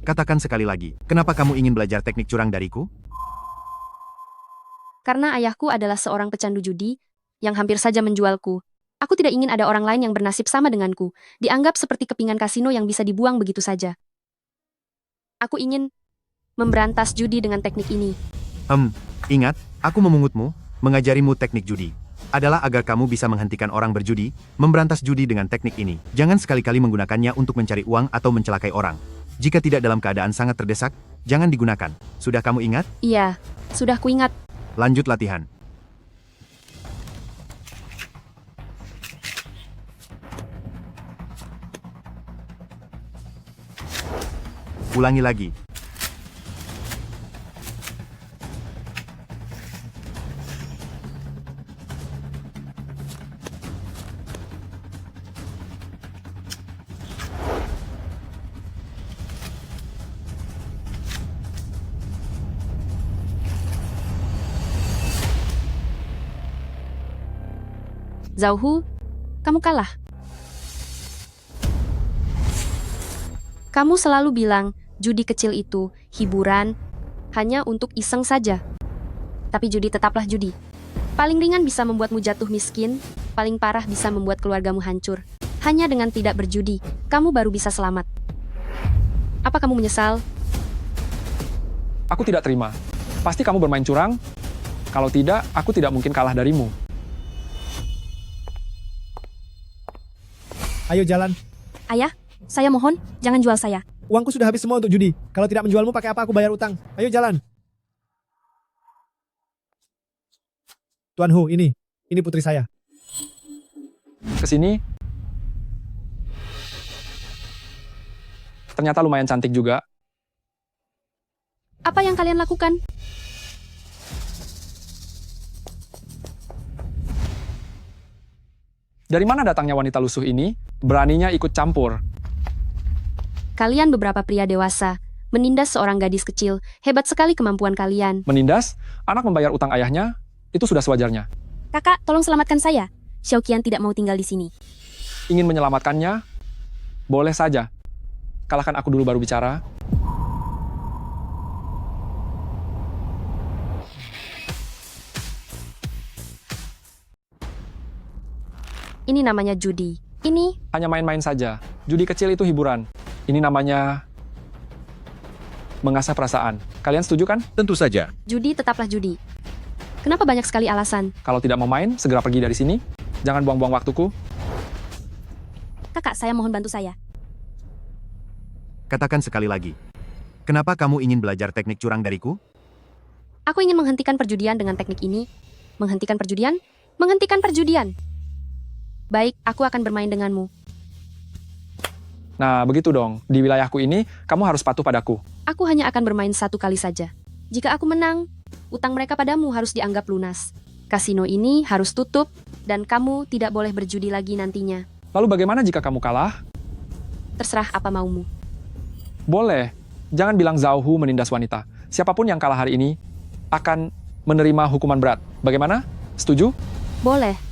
Katakan sekali lagi, kenapa kamu ingin belajar teknik curang dariku? Karena ayahku adalah seorang pecandu judi yang hampir saja menjualku. Aku tidak ingin ada orang lain yang bernasib sama denganku, dianggap seperti kepingan kasino yang bisa dibuang begitu saja. Aku ingin memberantas judi dengan teknik ini. Ingat, aku memungutmu, mengajarimu teknik judi. Adalah agar kamu bisa menghentikan orang berjudi, memberantas judi dengan teknik ini. Jangan sekali-kali menggunakannya untuk mencari uang atau mencelakai orang. Jika tidak dalam keadaan sangat terdesak, jangan digunakan. Sudah kamu ingat? Iya, sudah kuingat. Lanjut latihan. Ulangi lagi. Zhao Hu, kamu kalah. Kamu selalu bilang, judi kecil itu hiburan, hanya untuk iseng saja. Tapi judi tetaplah judi. Paling ringan bisa membuatmu jatuh miskin, paling parah bisa membuat keluargamu hancur. Hanya dengan tidak berjudi, kamu baru bisa selamat. Apa kamu menyesal? Aku tidak terima. Pasti kamu bermain curang. Kalau tidak, aku tidak mungkin kalah darimu. Ayo jalan. Ayah, saya mohon, jangan jual saya. Uangku sudah habis semua untuk judi. Kalau tidak menjualmu, pakai apa aku bayar utang? Ayo jalan. Tuan Hu, ini putri saya. Kesini. Ternyata lumayan cantik juga. Apa yang kalian lakukan? Dari mana datangnya wanita lusuh ini? Beraninya ikut campur. Kalian beberapa pria dewasa, menindas seorang gadis kecil, hebat sekali kemampuan kalian. Menindas, anak membayar utang ayahnya, itu sudah sewajarnya. Kakak, tolong selamatkan saya. Xiaoqian tidak mau tinggal di sini. Ingin menyelamatkannya? Boleh saja. Kalahkan aku dulu baru bicara. Ini namanya judi. Ini, Hanya main-main saja. Judi kecil itu hiburan. Ini namanya mengasah perasaan. Kalian setuju kan? Tentu saja. judi tetaplah judi. Kenapa banyak sekali alasan? Kalau tidak mau main, segera pergi dari sini. Jangan buang-buang waktuku. Kakak, saya mohon bantu saya. Katakan sekali lagi. Kenapa kamu ingin belajar teknik curang dariku? Aku ingin menghentikan perjudian dengan teknik ini. Menghentikan perjudian? Menghentikan perjudian. Baik, aku akan bermain denganmu. Nah, begitu dong. Di wilayahku ini, kamu harus patuh padaku. Aku hanya akan bermain satu kali saja. Jika aku menang, utang mereka padamu harus dianggap lunas. Kasino ini harus tutup, dan kamu tidak boleh berjudi lagi nantinya. Lalu bagaimana jika kamu kalah? Terserah apa maumu. Boleh. Jangan bilang Zhao Hu menindas wanita. Siapapun yang kalah hari ini akan menerima hukuman berat. Bagaimana? Setuju? Boleh.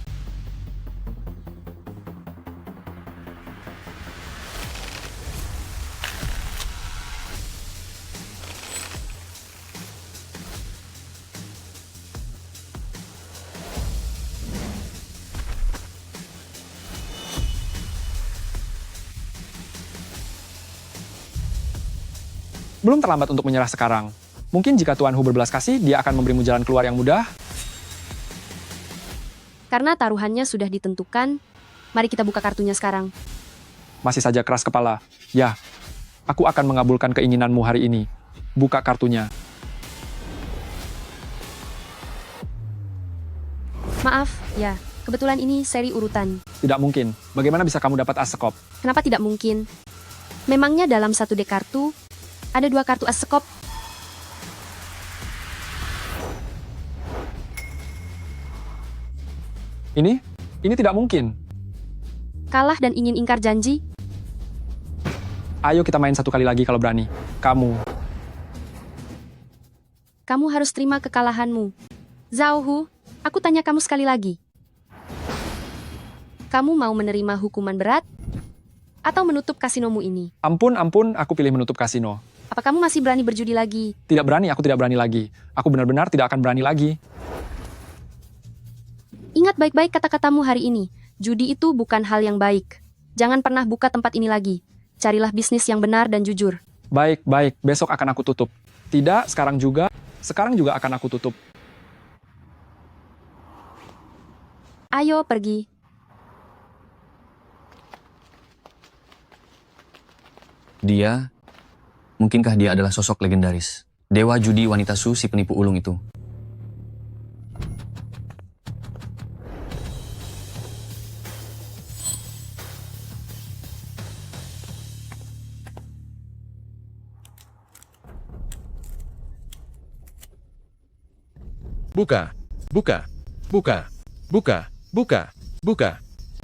Belum terlambat untuk menyerah sekarang. Mungkin jika Tuan Hu berbelas kasih, dia akan memberimu jalan keluar yang mudah. Karena taruhannya sudah ditentukan, mari kita buka kartunya sekarang. Masih saja keras kepala. Ya, aku akan mengabulkan keinginanmu hari ini. Buka kartunya. Maaf, ya, kebetulan ini seri urutan. Tidak mungkin. Bagaimana bisa kamu dapat as sekop? Kenapa tidak mungkin? Memangnya dalam satu dek kartu, ada 2 kartu as sekop. Ini tidak mungkin. Kalah dan ingin ingkar janji? Ayo kita main satu kali lagi kalau berani. Kamu. Kamu harus terima kekalahanmu. Zhao Hu, aku tanya kamu sekali lagi. Kamu mau menerima hukuman berat? Atau menutup kasinomu ini? Ampun, aku pilih menutup kasino. Apa kamu masih berani berjudi lagi? Tidak berani, aku tidak berani lagi. Aku benar-benar tidak akan berani lagi. Ingat baik-baik kata-katamu hari ini. Judi itu bukan hal yang baik. Jangan pernah buka tempat ini lagi. Carilah bisnis yang benar dan jujur. Baik, baik, besok akan aku tutup. Tidak, sekarang juga akan aku tutup. Ayo pergi. Mungkinkah dia adalah sosok legendaris? Dewa judi wanita Su, si penipu ulung itu. Buka, buka, buka, buka, buka, buka,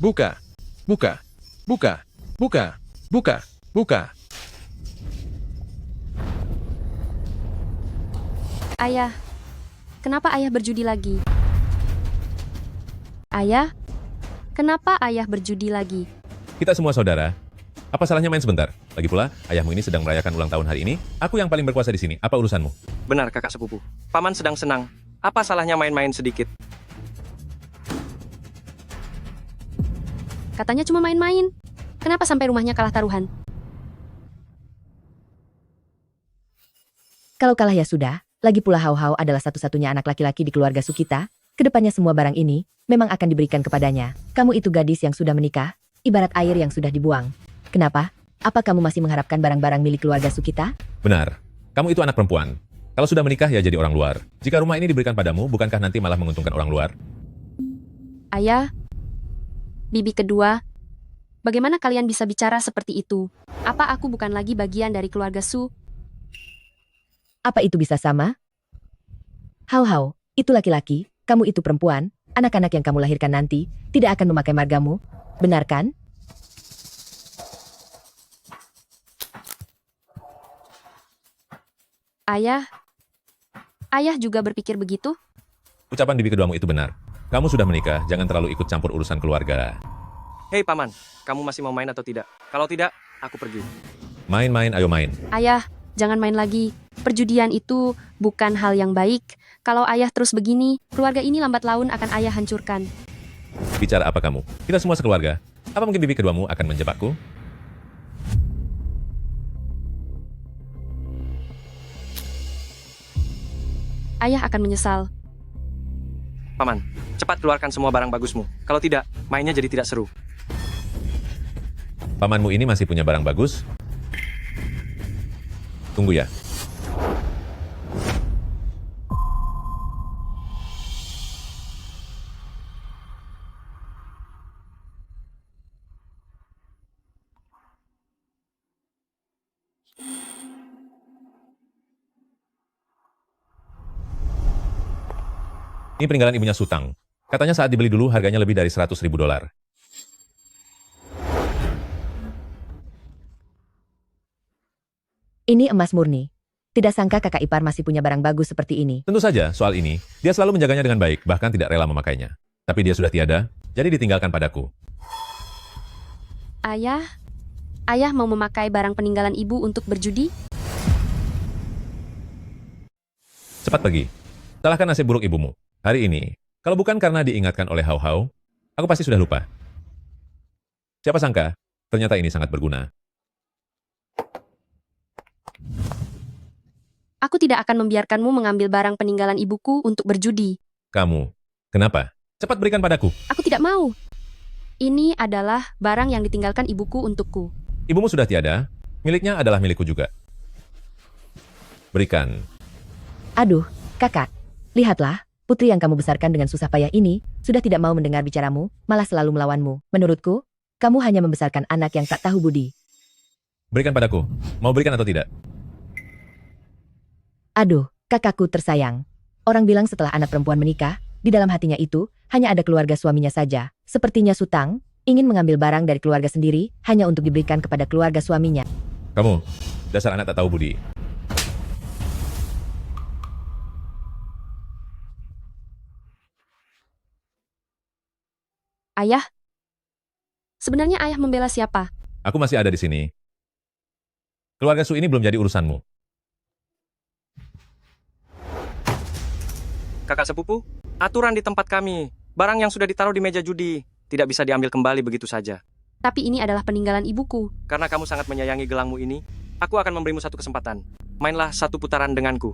buka, buka, buka, buka, buka, buka. Ayah, kenapa ayah berjudi lagi? Ayah, kenapa ayah berjudi lagi? Kita semua saudara. Apa salahnya main sebentar? Lagi pula, ayahmu ini sedang merayakan ulang tahun hari ini. Aku yang paling berkuasa di sini. Apa urusanmu? Benar, kakak sepupu. Paman sedang senang. Apa salahnya main-main sedikit? Katanya cuma main-main. Kenapa sampai rumahnya kalah taruhan? Kalau kalah ya sudah, lagi pula Hao Hao adalah satu-satunya anak laki-laki di keluarga Su kita. Kedepannya semua barang ini memang akan diberikan kepadanya. Kamu itu gadis yang sudah menikah, ibarat air yang sudah dibuang. Kenapa? Apa kamu masih mengharapkan barang-barang milik keluarga Su kita? Benar. Kamu itu anak perempuan. Kalau sudah menikah ya jadi orang luar. Jika rumah ini diberikan padamu, bukankah nanti malah menguntungkan orang luar? Ayah, bibi kedua, bagaimana kalian bisa bicara seperti itu? Apa aku bukan lagi bagian dari keluarga Su? Apa itu bisa sama? Hao Hao, itu laki-laki, kamu itu perempuan, anak-anak yang kamu lahirkan nanti tidak akan memakai margamu, benar kan? Ayah juga berpikir begitu? Ucapan bibi keduamu itu benar. Kamu sudah menikah, jangan terlalu ikut campur urusan keluarga. Hei paman, kamu masih mau main atau tidak? Kalau tidak, aku pergi. Main-main, ayo main. Ayah, jangan main lagi. Perjudian itu bukan hal yang baik. Kalau ayah terus begini, keluarga ini lambat laun akan ayah hancurkan. Bicara apa kamu? Kita semua sekeluarga. Apa mungkin bibi keduamu akan menjebakku? Ayah akan menyesal. Paman, cepat keluarkan semua barang bagusmu. Kalau tidak, mainnya jadi tidak seru. Pamanmu ini masih punya barang bagus? Tunggu ya. Ini peninggalan ibunya Sutang. Katanya saat dibeli dulu harganya lebih dari $100.000. Ini emas murni. Tidak sangka kakak ipar masih punya barang bagus seperti ini. Tentu saja, soal ini, dia selalu menjaganya dengan baik, bahkan tidak rela memakainya. Tapi dia sudah tiada, jadi ditinggalkan padaku. Ayah mau memakai barang peninggalan ibu untuk berjudi? Cepat pergi. Salahkan nasib buruk ibumu. Hari ini, kalau bukan karena diingatkan oleh Hao Hao, aku pasti sudah lupa. Siapa sangka, ternyata ini sangat berguna. Aku tidak akan membiarkanmu mengambil barang peninggalan ibuku untuk berjudi. Kamu, kenapa? Cepat berikan padaku. Aku tidak mau. Ini adalah barang yang ditinggalkan ibuku untukku. Ibumu sudah tiada, miliknya adalah milikku juga. Berikan. Aduh, kakak. Lihatlah, putri yang kamu besarkan dengan susah payah ini sudah tidak mau mendengar bicaramu, malah selalu melawanmu. Menurutku, kamu hanya membesarkan anak yang tak tahu budi. Berikan padaku. Mau berikan atau tidak? Aduh, kakakku tersayang. Orang bilang setelah anak perempuan menikah, di dalam hatinya itu hanya ada keluarga suaminya saja. Sepertinya Sutang ingin mengambil barang dari keluarga sendiri hanya untuk diberikan kepada keluarga suaminya. Kamu, dasar anak tak tahu budi. Ayah? Sebenarnya ayah membela siapa? Aku masih ada di sini. Keluarga Su ini belum jadi urusanmu. Kakak sepupu, aturan di tempat kami, barang yang sudah ditaruh di meja judi, tidak bisa diambil kembali begitu saja. Tapi ini adalah peninggalan ibuku. Karena kamu sangat menyayangi gelangmu ini, aku akan memberimu satu kesempatan. Mainlah satu putaran denganku.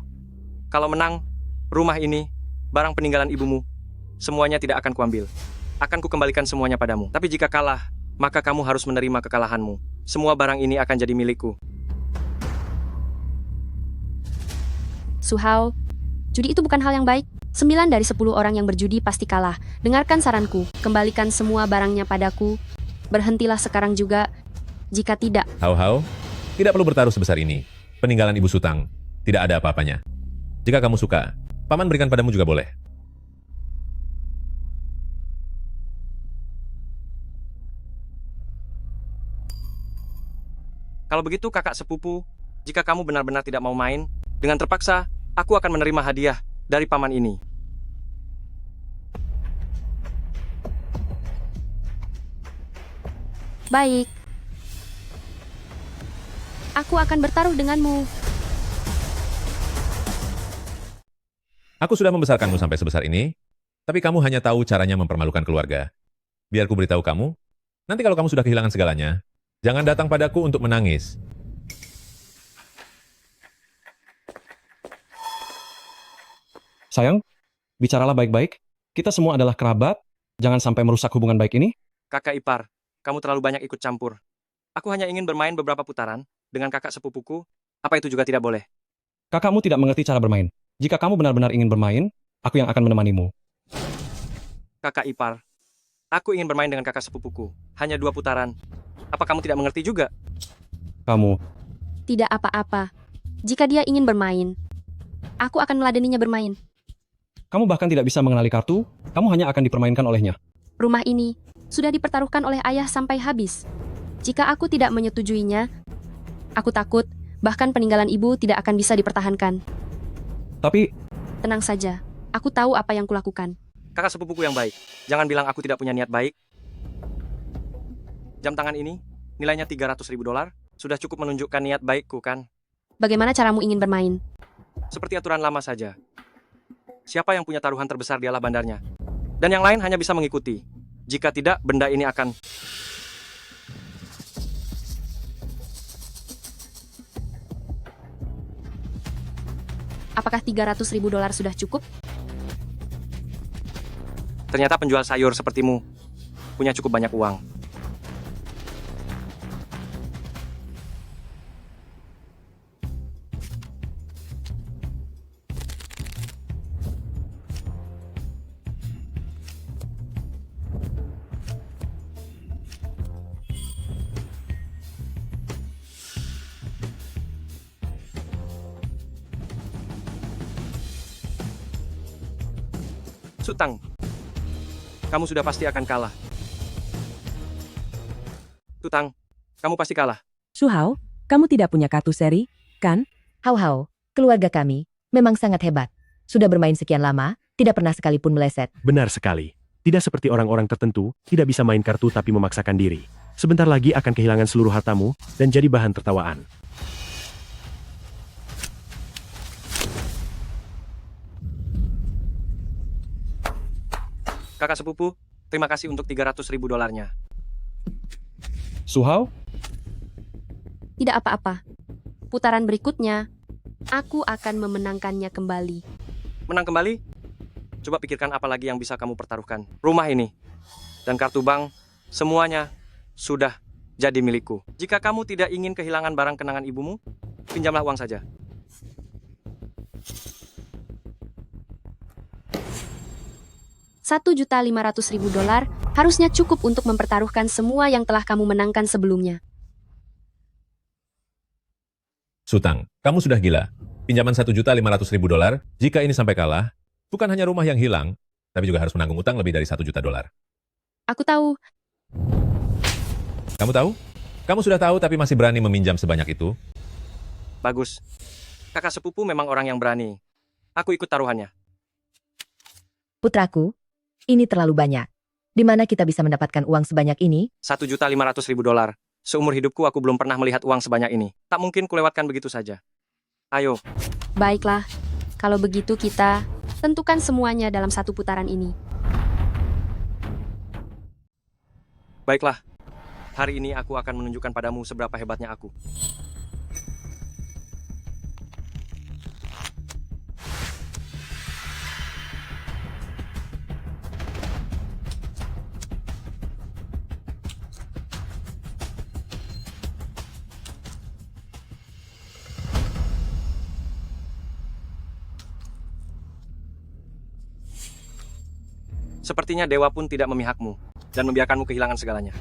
Kalau menang, rumah ini, barang peninggalan ibumu, semuanya tidak akan kuambil. Akan kukembalikan semuanya padamu. Tapi jika kalah, maka kamu harus menerima kekalahanmu. Semua barang ini akan jadi milikku. Su Hao, judi itu bukan hal yang baik. 9 dari 10 orang yang berjudi pasti kalah. Dengarkan saranku, kembalikan semua barangnya padaku. Berhentilah sekarang juga. Jika tidak, Hau-hau, tidak perlu bertaruh sebesar ini. Peninggalan Ibu Sutang, tidak ada apa-apanya. Jika kamu suka, Paman berikan padamu juga boleh. Kalau begitu kakak sepupu, jika kamu benar-benar tidak mau main, dengan terpaksa, aku akan menerima hadiah dari paman ini. baik. Aku akan bertaruh denganmu. Aku sudah membesarkanmu sampai sebesar ini, tapi kamu hanya tahu caranya mempermalukan keluarga. Biar ku beritahu kamu, nanti kalau kamu sudah kehilangan segalanya, jangan datang padaku untuk menangis. Sayang, bicaralah baik-baik. Kita semua adalah kerabat. Jangan sampai merusak hubungan baik ini. Kakak ipar, kamu terlalu banyak ikut campur. Aku hanya ingin bermain beberapa putaran dengan kakak sepupuku. Apa itu juga tidak boleh? Kakakmu tidak mengerti cara bermain. Jika kamu benar-benar ingin bermain, aku yang akan menemanimu. Kakak ipar, aku ingin bermain dengan kakak sepupuku. Hanya 2 putaran. Apa kamu tidak mengerti juga? Kamu, Tidak apa-apa. Jika dia ingin bermain, aku akan meladeninya bermain. kamu bahkan tidak bisa mengenali kartu, kamu hanya akan dipermainkan olehnya. Rumah ini sudah dipertaruhkan oleh ayah sampai habis. Jika aku tidak menyetujuinya, aku takut bahkan peninggalan ibu tidak akan bisa dipertahankan. Tapi, Tenang saja, aku tahu apa yang kulakukan. Kakak sepupuku yang baik. Jangan bilang aku tidak punya niat baik. Jam tangan ini, nilainya $300.000, sudah cukup menunjukkan niat baikku kan? Bagaimana caramu ingin bermain? Seperti aturan lama saja. Siapa yang punya taruhan terbesar dialah bandarnya. Dan yang lain hanya bisa mengikuti. Jika tidak, benda ini akan... Apakah $300.000 sudah cukup? Ternyata penjual sayur sepertimu punya cukup banyak uang. Sutang, kamu sudah pasti akan kalah. Tutang, kamu pasti kalah. Su Hao, kamu tidak punya kartu seri, kan? Hau-hau, keluarga kami memang sangat hebat. Sudah bermain sekian lama, tidak pernah sekalipun meleset. Benar sekali. Tidak seperti orang-orang tertentu, tidak bisa main kartu tapi memaksakan diri. Sebentar lagi akan kehilangan seluruh hartamu, dan jadi bahan tertawaan. Kakak sepupu, terima kasih untuk $300.000. Su Hao, Tidak apa-apa. Putaran berikutnya, aku akan memenangkannya kembali. Menang kembali? Coba pikirkan apa lagi yang bisa kamu pertaruhkan. Rumah ini dan kartu bank, semuanya sudah jadi milikku. Jika kamu tidak ingin kehilangan barang kenangan ibumu, pinjamlah uang saja. $1.500.000 harusnya cukup untuk mempertaruhkan semua yang telah kamu menangkan sebelumnya. Sutang, kamu sudah gila. Pinjaman $1.500.000, jika ini sampai kalah, bukan hanya rumah yang hilang, tapi juga harus menanggung utang lebih dari $1 juta. Aku tahu, Kamu tahu? Kamu sudah tahu tapi masih berani meminjam sebanyak itu? Bagus. Kakak sepupu memang orang yang berani. Aku ikut taruhannya. Putraku, ini terlalu banyak. Di mana kita bisa mendapatkan uang sebanyak ini? $1.500.000. Seumur hidupku aku belum pernah melihat uang sebanyak ini. Tak mungkin kulewatkan begitu saja. Ayo, baiklah. Kalau begitu kita Tentukan semuanya dalam satu putaran ini. Baiklah, hari ini aku akan menunjukkan padamu seberapa hebatnya aku. Sepertinya dewa pun tidak memihakmu dan membiarkanmu kehilangan segalanya.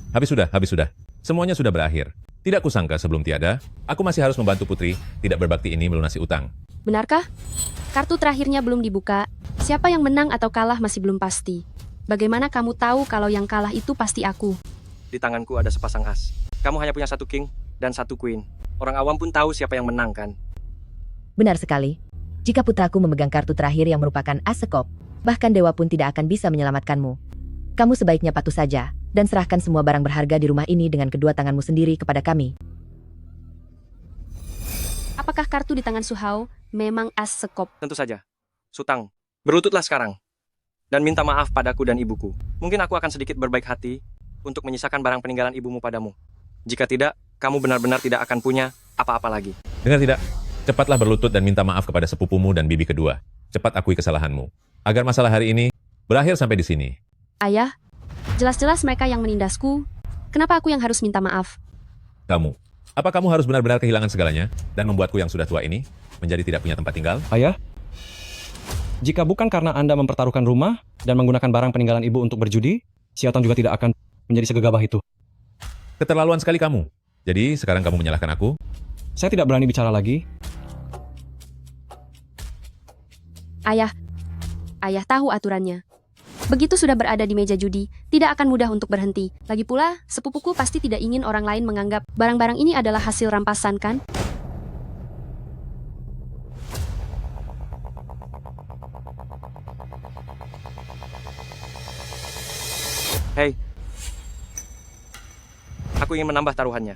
Habis sudah. Semuanya sudah berakhir. Tidak kusangka sebelum tiada, aku masih harus membantu putri tidak berbakti ini melunasi utang. Benarkah? Kartu terakhirnya belum dibuka. Siapa yang menang atau kalah masih belum pasti. Bagaimana kamu tahu kalau yang kalah itu pasti aku? Di tanganku ada sepasang as. Kamu hanya punya satu king dan satu queen. Orang awam pun tahu siapa yang menang, kan? Benar sekali. Jika putraku memegang kartu terakhir yang merupakan as sekop, bahkan dewa pun tidak akan bisa menyelamatkanmu. Kamu sebaiknya patuh saja, dan serahkan semua barang berharga di rumah ini dengan kedua tanganmu sendiri kepada kami. Apakah kartu di tangan Su Hao memang as sekop? Tentu saja. Sutang, berlututlah sekarang. Dan minta maaf padaku dan ibuku. Mungkin aku akan sedikit berbaik hati untuk menyisakan barang peninggalan ibumu padamu. Jika tidak, kamu benar-benar tidak akan punya apa-apa lagi. Dengar tidak? Cepatlah berlutut dan minta maaf kepada sepupumu dan bibi kedua. Cepat akui kesalahanmu. Agar masalah hari ini berakhir sampai di sini. Ayah, jelas-jelas mereka yang menindasku. Kenapa aku yang harus minta maaf? Kamu. Apa kamu harus benar-benar kehilangan segalanya dan membuatku yang sudah tua ini menjadi tidak punya tempat tinggal? Ayah, jika bukan karena Anda mempertaruhkan rumah dan menggunakan barang peninggalan ibu untuk berjudi, Xiaotong juga tidak akan menjadi segegabah itu. Keterlaluan sekali kamu. Jadi sekarang kamu menyalahkan aku? Saya tidak berani bicara lagi. Ayah tahu aturannya. Begitu sudah berada di meja judi, tidak akan mudah untuk berhenti. Lagi pula, sepupuku pasti tidak ingin orang lain menganggap barang-barang ini adalah hasil rampasan, kan? Hei, aku ingin menambah taruhannya.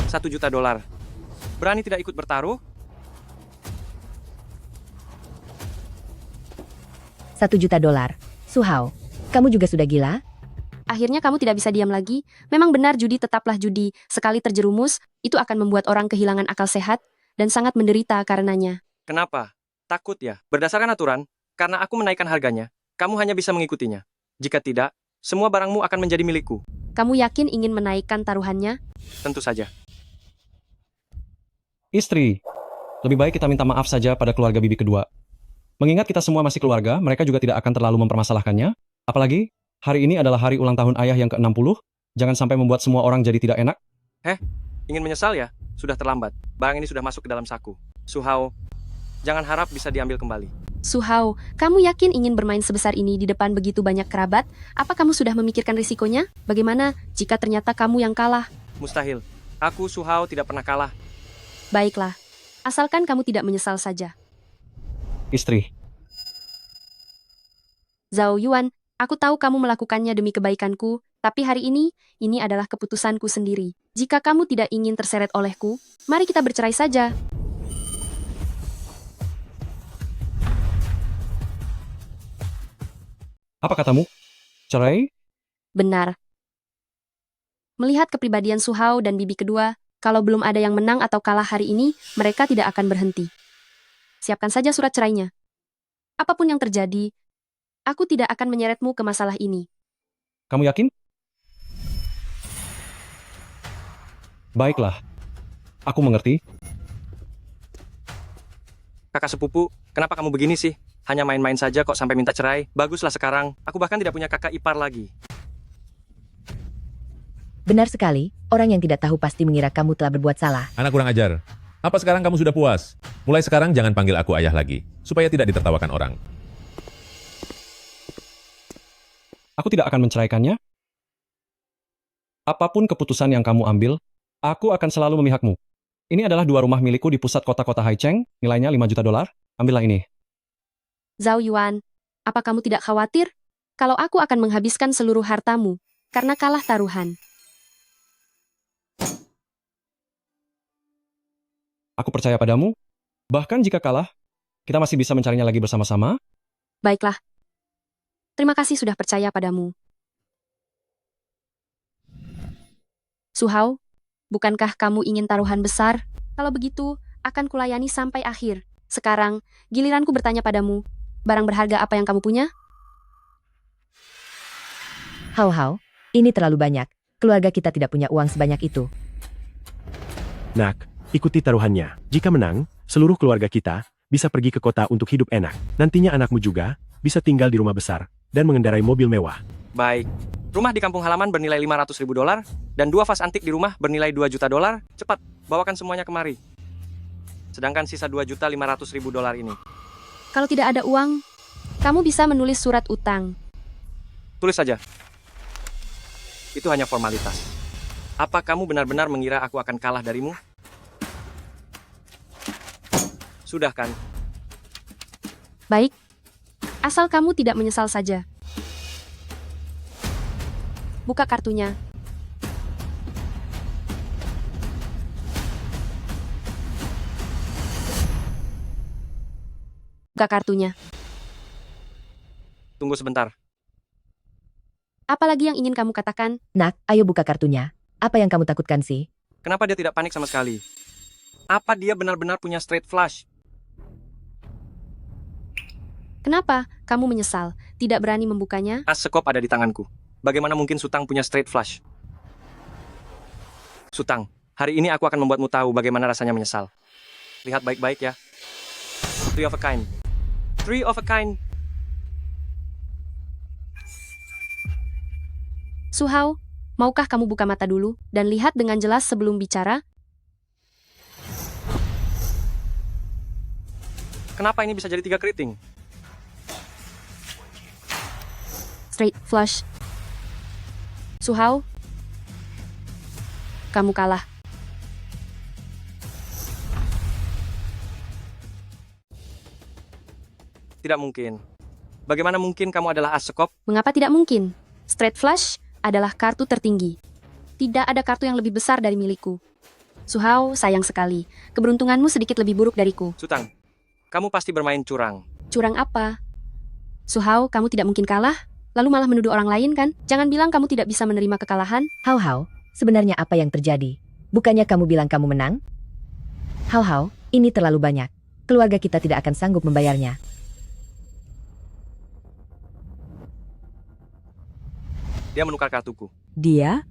$1 juta. Berani tidak ikut bertaruh? 1 juta dolar. Su Hao, kamu juga sudah gila? Akhirnya kamu tidak bisa diam lagi. Memang benar judi tetaplah judi. Sekali terjerumus, itu akan membuat orang kehilangan akal sehat dan sangat menderita karenanya. Kenapa? Takut ya? Berdasarkan aturan, karena aku menaikkan harganya, kamu hanya bisa mengikutinya. Jika tidak, semua barangmu akan menjadi milikku. Kamu yakin ingin menaikkan taruhannya? Tentu saja. Istri, lebih baik kita minta maaf saja pada keluarga bibi kedua. Mengingat kita semua masih keluarga, mereka juga tidak akan terlalu mempermasalahkannya. Apalagi, hari ini adalah hari ulang tahun ayah yang ke-60. Jangan sampai membuat semua orang jadi tidak enak. Ingin menyesal ya? Sudah terlambat. Barang ini sudah masuk ke dalam saku. Su Hao, jangan harap bisa diambil kembali. Su Hao, kamu yakin ingin bermain sebesar ini di depan begitu banyak kerabat? Apa kamu sudah memikirkan risikonya? Bagaimana jika ternyata kamu yang kalah? Mustahil. Aku, Su Hao, tidak pernah kalah. Baiklah, asalkan kamu tidak menyesal saja. Istri, Zhao Yuan, aku tahu kamu melakukannya demi kebaikanku, tapi hari ini adalah keputusanku sendiri. Jika kamu tidak ingin terseret olehku, mari kita bercerai saja. apa katamu? Cerai? Benar. Melihat kepribadian Su Hao dan bibi kedua, kalau belum ada yang menang atau kalah hari ini, mereka tidak akan berhenti. Siapkan saja surat cerainya. Apapun yang terjadi, aku tidak akan menyeretmu ke masalah ini. Kamu yakin? Baiklah. Aku mengerti. Kakak sepupu, kenapa kamu begini sih? Hanya main-main saja kok sampai minta cerai. Baguslah sekarang, aku bahkan tidak punya kakak ipar lagi. Benar sekali, orang yang tidak tahu pasti mengira kamu telah berbuat salah. Anak kurang ajar. Apa sekarang kamu sudah puas? Mulai sekarang jangan panggil aku ayah lagi, supaya tidak ditertawakan orang. Aku tidak akan menceraikannya. Apapun keputusan yang kamu ambil, aku akan selalu memihakmu. Ini adalah 2 rumah milikku di pusat kota-kota Haicheng, nilainya $5 juta. Ambillah ini. Zhao Yuan, Apa kamu tidak khawatir? Kalau aku akan menghabiskan seluruh hartamu, karena kalah taruhan. Aku percaya padamu. Bahkan jika kalah, kita masih bisa mencarinya lagi bersama-sama. Baiklah. Terima kasih sudah percaya padamu. Su Hao, bukankah kamu ingin taruhan besar? Kalau begitu, akan kulayani sampai akhir. Sekarang, giliranku bertanya padamu, barang berharga apa yang kamu punya? Hao Hao, ini terlalu banyak. Keluarga kita tidak punya uang sebanyak itu. Nak, ikuti taruhannya. Jika menang, seluruh keluarga kita bisa pergi ke kota untuk hidup enak. Nantinya anakmu juga bisa tinggal di rumah besar dan mengendarai mobil mewah. Baik. Rumah di kampung halaman bernilai $500.000 dan 2 vas antik di rumah bernilai $2 juta. Cepat, bawakan semuanya kemari. Sedangkan sisa $2.500.000 ini. Kalau tidak ada uang, kamu bisa menulis surat utang. Tulis saja. Itu hanya formalitas. Apa kamu benar-benar mengira aku akan kalah darimu? Sudah kan? Baik. Asal kamu tidak menyesal saja. Buka kartunya. Buka kartunya. Tunggu sebentar. Apalagi yang ingin kamu katakan? Nak, ayo buka kartunya. Apa yang kamu takutkan sih? Kenapa dia tidak panik sama sekali? Apa dia benar-benar punya straight flush? Kenapa kamu menyesal, tidak berani membukanya? As sekop ada di tanganku. Bagaimana mungkin Sutang punya straight flush? Sutang, hari ini aku akan membuatmu tahu bagaimana rasanya menyesal. Lihat baik-baik ya. 3 of a kind. 3 of a kind. Su Hao, maukah kamu buka mata dulu dan lihat dengan jelas sebelum bicara? Kenapa ini bisa jadi 3 keriting? Straight flush. Su Hao, kamu kalah. Tidak mungkin. Bagaimana mungkin kamu adalah as sekop? Mengapa tidak mungkin? Straight flush adalah kartu tertinggi. Tidak ada kartu yang lebih besar dari milikku. Su Hao, sayang sekali. Keberuntunganmu sedikit lebih buruk dariku. Sutang, kamu pasti bermain curang. Curang apa? Su Hao, kamu tidak mungkin kalah? Lalu malah menuduh orang lain kan? Jangan bilang kamu tidak bisa menerima kekalahan. Hao Hao, sebenarnya apa yang terjadi? Bukannya kamu bilang kamu menang? Hao Hao, ini terlalu banyak. Keluarga kita tidak akan sanggup membayarnya. Dia menukar kartuku. Dia?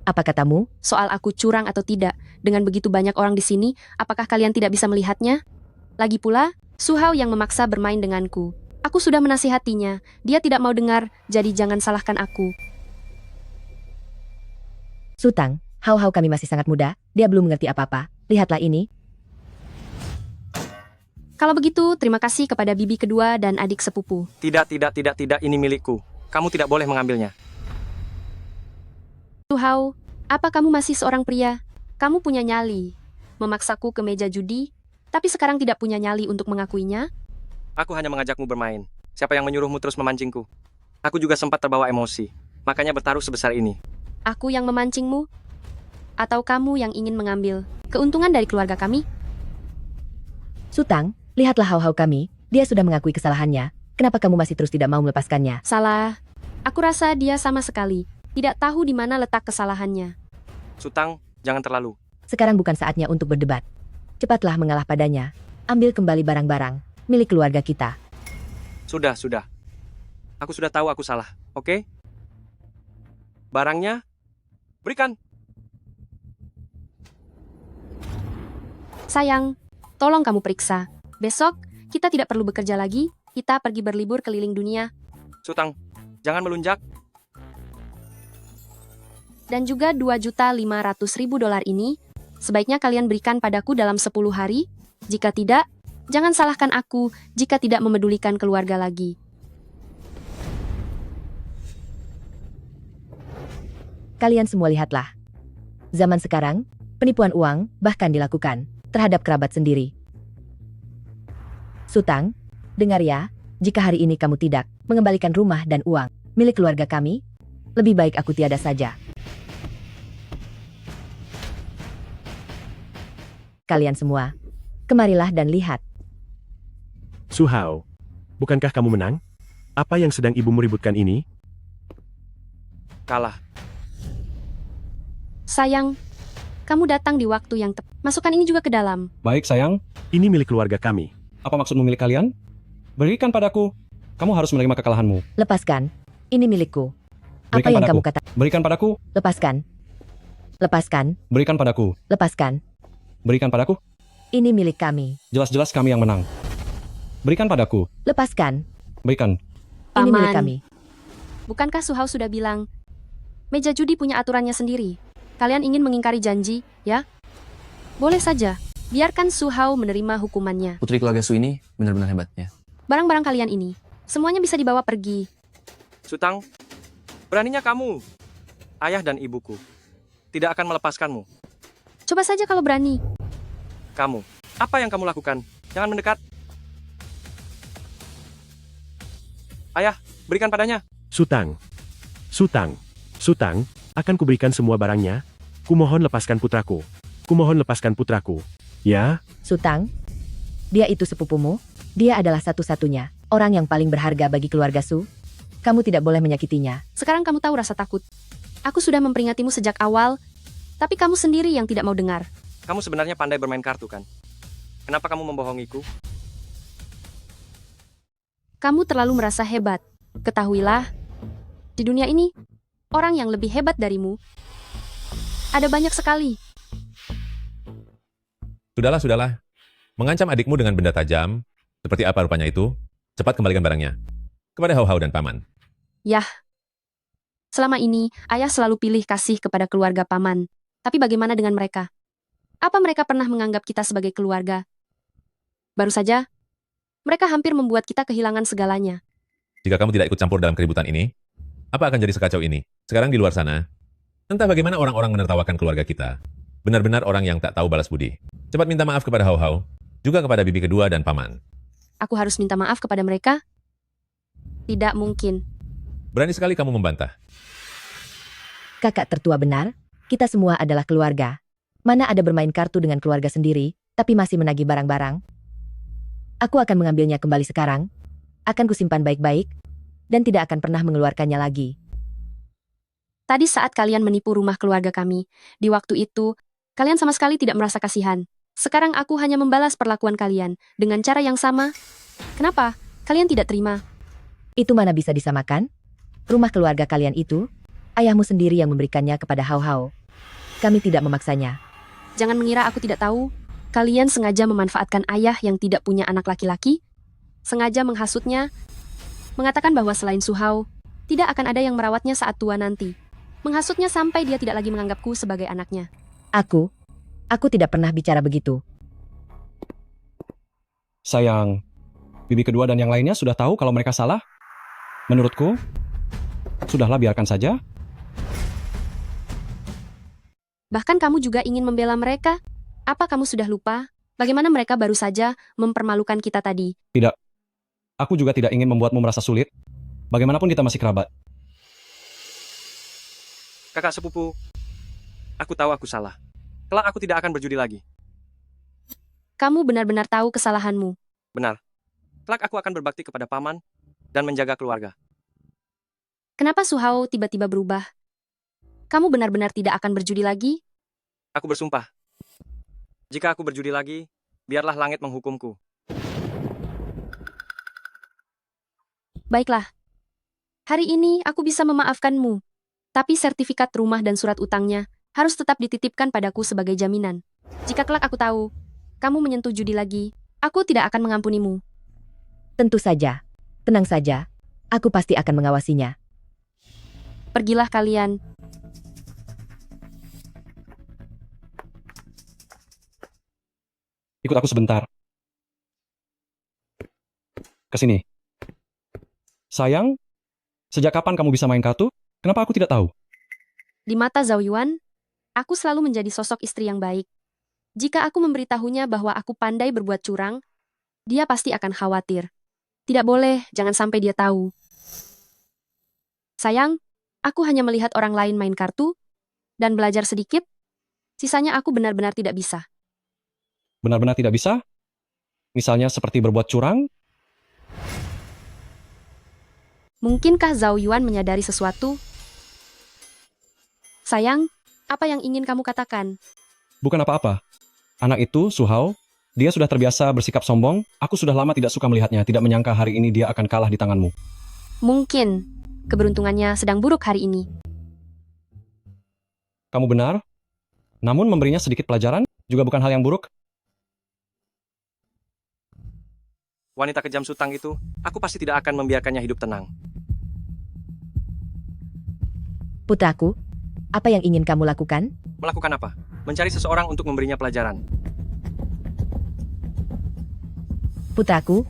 Apa katamu? Soal aku curang atau tidak, dengan begitu banyak orang di sini, apakah kalian tidak bisa melihatnya? Lagi pula, Su Hao yang memaksa bermain denganku. Aku sudah menasihatinya, dia tidak mau dengar, jadi jangan salahkan aku. Sutang, Hao Hao kami masih sangat muda, dia belum mengerti apa-apa. Lihatlah ini. Kalau begitu, terima kasih kepada bibi kedua dan adik sepupu. Tidak, ini milikku. Kamu tidak boleh mengambilnya. Su Hao, apa kamu masih seorang pria? Kamu punya nyali. Memaksaku ke meja judi, tapi sekarang tidak punya nyali untuk mengakuinya? Aku hanya mengajakmu bermain. Siapa yang menyuruhmu terus memancingku? Aku juga sempat terbawa emosi. Makanya bertaruh sebesar ini. Aku yang memancingmu? Atau kamu yang ingin mengambil keuntungan dari keluarga kami? Sutang, lihatlah Hao Hao kami, dia sudah mengakui kesalahannya. Kenapa kamu masih terus tidak mau melepaskannya? Salah. Aku rasa dia sama sekali tidak tahu di mana letak kesalahannya. Sutang, jangan terlalu. Sekarang bukan saatnya untuk berdebat. Cepatlah mengalah padanya. Ambil kembali barang-barang milik keluarga kita. Sudah. Aku sudah tahu aku salah, oke? Barangnya, berikan. Sayang, tolong kamu periksa. Besok, kita tidak perlu bekerja lagi. Kita pergi berlibur keliling dunia. Sutang, jangan melunjak. Dan juga $2.500.000 ini, sebaiknya kalian berikan padaku dalam 10 hari. Jika tidak, jangan salahkan aku jika tidak memedulikan keluarga lagi. Kalian semua lihatlah. Zaman sekarang, penipuan uang bahkan dilakukan terhadap kerabat sendiri. Sutang, Dengar ya, jika hari ini kamu tidak mengembalikan rumah dan uang milik keluarga kami, lebih baik aku tiada saja. Kalian semua, kemarilah dan lihat. Su Hao, bukankah kamu menang? Apa yang sedang ibumu ributkan ini? Kalah. Sayang, kamu datang di waktu yang tepat. Masukkan ini juga ke dalam. Baik, sayang. Ini milik keluarga kami. Apa maksudmu milik kalian? Berikan padaku. Kamu harus menerima kekalahanmu. Lepaskan. Ini milikku. Apa Berikan yang padaku. kamu katakan? Berikan padaku. Lepaskan. Lepaskan. Berikan padaku. Lepaskan. Berikan padaku. Ini milik kami. Jelas-jelas kami yang menang. Berikan padaku. Lepaskan. Berikan. Ini milik Paman. kami. Bukankah Su Hao sudah bilang, meja judi punya aturannya sendiri. Kalian ingin mengingkari janji, ya? Boleh saja. Biarkan Su Hao menerima hukumannya. Putri keluarga Su ini benar-benar hebat ya. Barang-barang kalian ini, semuanya bisa dibawa pergi. Sutang, beraninya kamu, ayah dan ibuku, tidak akan melepaskanmu. Coba saja kalau berani. Kamu, apa yang kamu lakukan? Jangan mendekat. Ayah, berikan padanya. Sutang. Sutang. Sutang, akan kuberikan semua barangnya. Kumohon lepaskan putraku. Kumohon lepaskan putraku. Ya? Sutang, dia itu sepupumu. Dia adalah satu-satunya orang yang paling berharga bagi keluarga Su. Kamu tidak boleh menyakitinya. Sekarang kamu tahu rasa takut. Aku sudah memperingatimu sejak awal, tapi kamu sendiri yang tidak mau dengar. Kamu sebenarnya pandai bermain kartu, kan? Kenapa kamu membohongiku? Kamu terlalu merasa hebat. Ketahuilah, di dunia ini, orang yang lebih hebat darimu ada banyak sekali. Sudahlah, sudahlah. Mengancam adikmu dengan benda tajam, seperti apa rupanya itu? Cepat kembalikan barangnya. Kepada Hao Hao dan Paman. Yah, selama ini ayah selalu pilih kasih kepada keluarga paman. Tapi bagaimana dengan mereka? Apa mereka pernah menganggap kita sebagai keluarga? Baru saja, mereka hampir membuat kita kehilangan segalanya. Jika kamu tidak ikut campur dalam keributan ini, apa akan jadi sekacau ini? Sekarang di luar sana, entah bagaimana orang-orang menertawakan keluarga kita. Benar-benar orang yang tak tahu balas budi. Cepat minta maaf kepada Hao Hao, juga kepada bibi kedua dan Paman. Aku harus minta maaf kepada mereka? Tidak mungkin. Berani sekali kamu membantah. Kakak tertua benar, kita semua adalah keluarga. Mana ada bermain kartu dengan keluarga sendiri, tapi masih menagih barang-barang? Aku akan mengambilnya kembali sekarang. Akan kusimpan baik-baik, dan tidak akan pernah mengeluarkannya lagi. Tadi saat kalian menipu rumah keluarga kami, di waktu itu, kalian sama sekali tidak merasa kasihan. Sekarang aku hanya membalas perlakuan kalian dengan cara yang sama. Kenapa? Kalian tidak terima. Itu mana bisa disamakan? Rumah keluarga kalian itu, ayahmu sendiri yang memberikannya kepada Hao Hao. Kami tidak memaksanya. Jangan mengira aku tidak tahu. Kalian sengaja memanfaatkan ayah yang tidak punya anak laki-laki, sengaja menghasutnya, mengatakan bahwa selain Su Hao, tidak akan ada yang merawatnya saat tua nanti. Menghasutnya sampai dia tidak lagi menganggapku sebagai anaknya. Aku tidak pernah bicara begitu. Sayang, bibi kedua dan yang lainnya sudah tahu kalau mereka salah. Menurutku, sudahlah biarkan saja. Bahkan kamu juga ingin membela mereka? Apa kamu sudah lupa? Bagaimana mereka baru saja mempermalukan kita tadi? Tidak. Aku juga tidak ingin membuatmu merasa sulit. Bagaimanapun kita masih kerabat. Kakak sepupu, aku tahu aku salah. Kelak aku tidak akan berjudi lagi. Kamu benar-benar tahu kesalahanmu. Benar. Kelak aku akan berbakti kepada paman dan menjaga keluarga. Kenapa Su Hao tiba-tiba berubah? Kamu benar-benar tidak akan berjudi lagi? Aku bersumpah. Jika aku berjudi lagi, biarlah langit menghukumku. Baiklah. Hari ini aku bisa memaafkanmu. Tapi sertifikat rumah dan surat utangnya harus tetap dititipkan padaku sebagai jaminan. Jika kelak aku tahu, kamu menyentuh judi lagi, aku tidak akan mengampunimu. Tentu saja. Tenang saja. Aku pasti akan mengawasinya. Pergilah kalian. Ikut aku sebentar. Kesini. Sayang, sejak kapan kamu bisa main kartu? Kenapa aku tidak tahu? Di mata Zhao Yuan, aku selalu menjadi sosok istri yang baik. Jika aku memberitahunya bahwa aku pandai berbuat curang, dia pasti akan khawatir. Tidak boleh, jangan sampai dia tahu. Sayang, aku hanya melihat orang lain main kartu dan belajar sedikit. Sisanya aku benar-benar tidak bisa. Benar-benar tidak bisa? Misalnya seperti berbuat curang? Mungkinkah Zhao Yuan menyadari sesuatu? Sayang, apa yang ingin kamu katakan? Bukan apa-apa. Anak itu, Su Hao, dia sudah terbiasa bersikap sombong. Aku sudah lama tidak suka melihatnya, tidak menyangka hari ini dia akan kalah di tanganmu. Mungkin keberuntungannya sedang buruk hari ini. Kamu benar. Namun memberinya sedikit pelajaran juga bukan hal yang buruk. Wanita kejam Sutang itu, aku pasti tidak akan membiarkannya hidup tenang. Putraku, apa yang ingin kamu lakukan? Melakukan apa? Mencari seseorang untuk memberinya pelajaran. Putraku,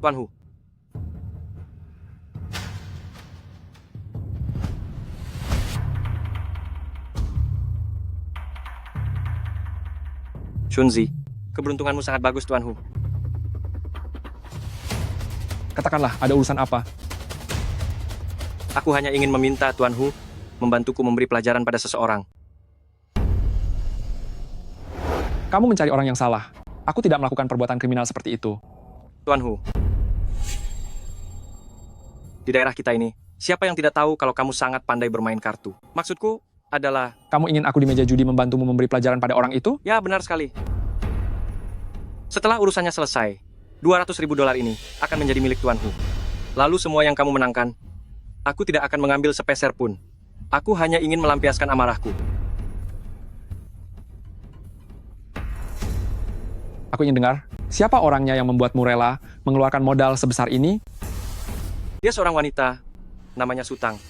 Tuan Hu. Shunzi, keberuntunganmu sangat bagus, Tuan Hu. Katakanlah, ada urusan apa? Aku hanya ingin meminta Tuan Hu membantuku memberi pelajaran pada seseorang. Kamu mencari orang yang salah. Aku tidak melakukan perbuatan kriminal seperti itu. Tuan Hu, di daerah kita ini, siapa yang tidak tahu kalau kamu sangat pandai bermain kartu? Maksudku adalah... Kamu ingin aku di meja judi membantumu memberi pelajaran pada orang itu? Ya, benar sekali. Setelah urusannya selesai, $200.000 ini akan menjadi milik Tuan Hu. Lalu semua yang kamu menangkan, aku tidak akan mengambil sepeser pun. Aku hanya ingin melampiaskan amarahku. Aku ingin dengar, siapa orangnya yang membuatmu rela mengeluarkan modal sebesar ini? Dia seorang wanita, namanya Sutang.